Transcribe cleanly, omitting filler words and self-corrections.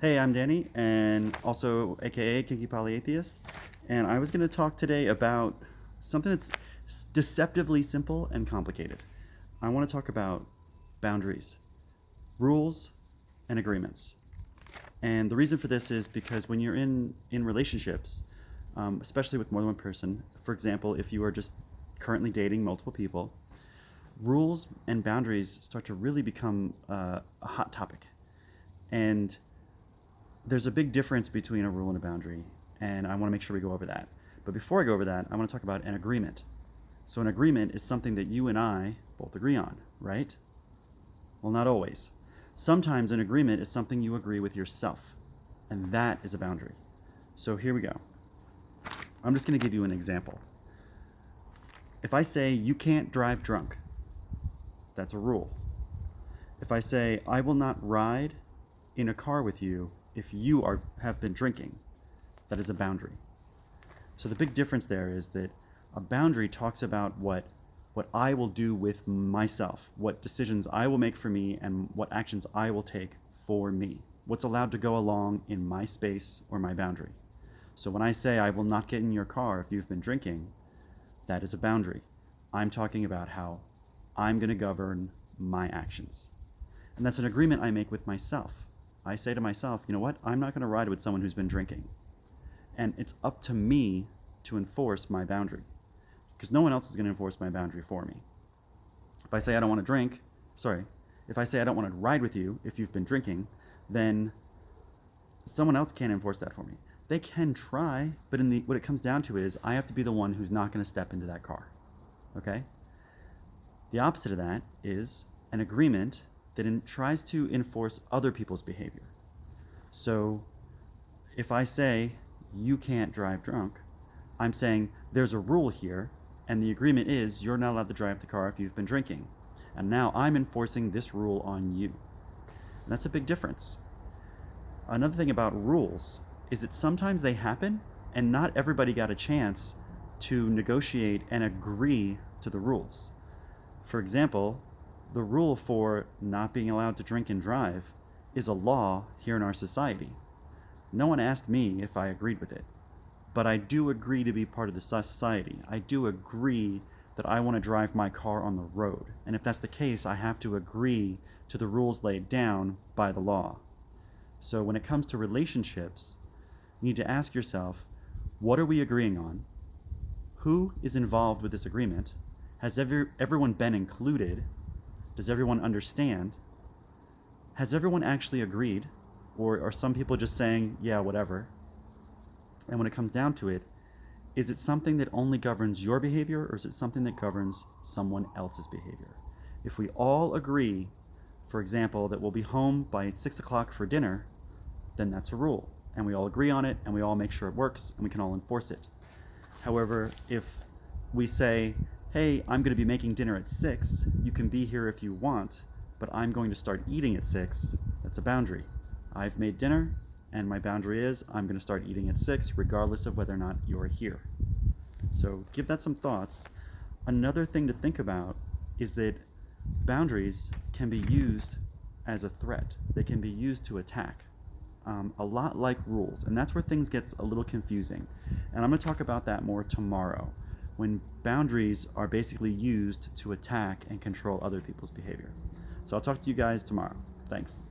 Hey, I'm Danny, and also AKA Kinky Polyatheist, and I was going to talk today about something that's deceptively simple and complicated. I want to talk about boundaries, rules, and agreements. And the reason for this is because when you're in relationships, especially with more than one person, for example, if you are just currently dating multiple people, rules and boundaries start to really become a hot topic. And there's a big difference between a rule and a boundary, and I want to make sure we go over that. But before I go over that, I want to talk about an agreement. So, an agreement is something that you and I both agree on, right? Well, not always. Sometimes an agreement is something you agree with yourself, and that is a boundary. So, here we go. I'm just going to give you an example. If I say you can't drive drunk, that's a rule. If I say I will not ride in a car with you if you have been drinking, that is a boundary. So the big difference there is that a boundary talks about what I will do with myself, what decisions I will make for me, and what actions I will take for me. What's allowed to go along in my space or my boundary. So when I say I will not get in your car if you've been drinking, that is a boundary. I'm talking about how I'm going to govern my actions. And that's an agreement I make with myself. I say to myself, you know what? I'm not going to ride with someone who's been drinking. And it's up to me to enforce my boundary, because no one else is going to enforce my boundary for me. If I say I don't want to drink, if I say I don't want to ride with you if you've been drinking, then someone else can't enforce that for me. They can try, but what it comes down to is I have to be the one who's not going to step into that car. Okay? The opposite of that is an agreement that tries to enforce other people's behavior. So if I say you can't drive drunk, I'm saying there's a rule here, and the agreement is you're not allowed to drive the car if you've been drinking. And now I'm enforcing this rule on you. And that's a big difference. Another thing about rules is that sometimes they happen, and not everybody got a chance to negotiate and agree to the rules. For example, the rule for not being allowed to drink and drive is a law here in our society. No one asked me if I agreed with it, but I do agree to be part of the society. I do agree that I want to drive my car on the road. And if that's the case, I have to agree to the rules laid down by the law. So when it comes to relationships, you need to ask yourself, what are we agreeing on? Who is involved with this agreement? Has everyone been included? Does everyone understand? Has everyone actually agreed? Or are some people just saying, yeah, whatever? And when it comes down to it, is it something that only governs your behavior, or is it something that governs someone else's behavior? If we all agree, for example, that we'll be home by 6 o'clock for dinner, then that's a rule. And we all agree on it, and we all make sure it works, and we can all enforce it. However, if we say, hey, I'm going to be making dinner at 6, you can be here if you want, but I'm going to start eating at 6, that's a boundary. I've made dinner, and my boundary is I'm going to start eating at 6, regardless of whether or not you're here. So give that some thoughts. Another thing to think about is that boundaries can be used as a threat. They can be used to attack. A lot like rules, and that's where things get a little confusing. And I'm going to talk about that more tomorrow, when boundaries are basically used to attack and control other people's behavior. So I'll talk to you guys tomorrow. Thanks.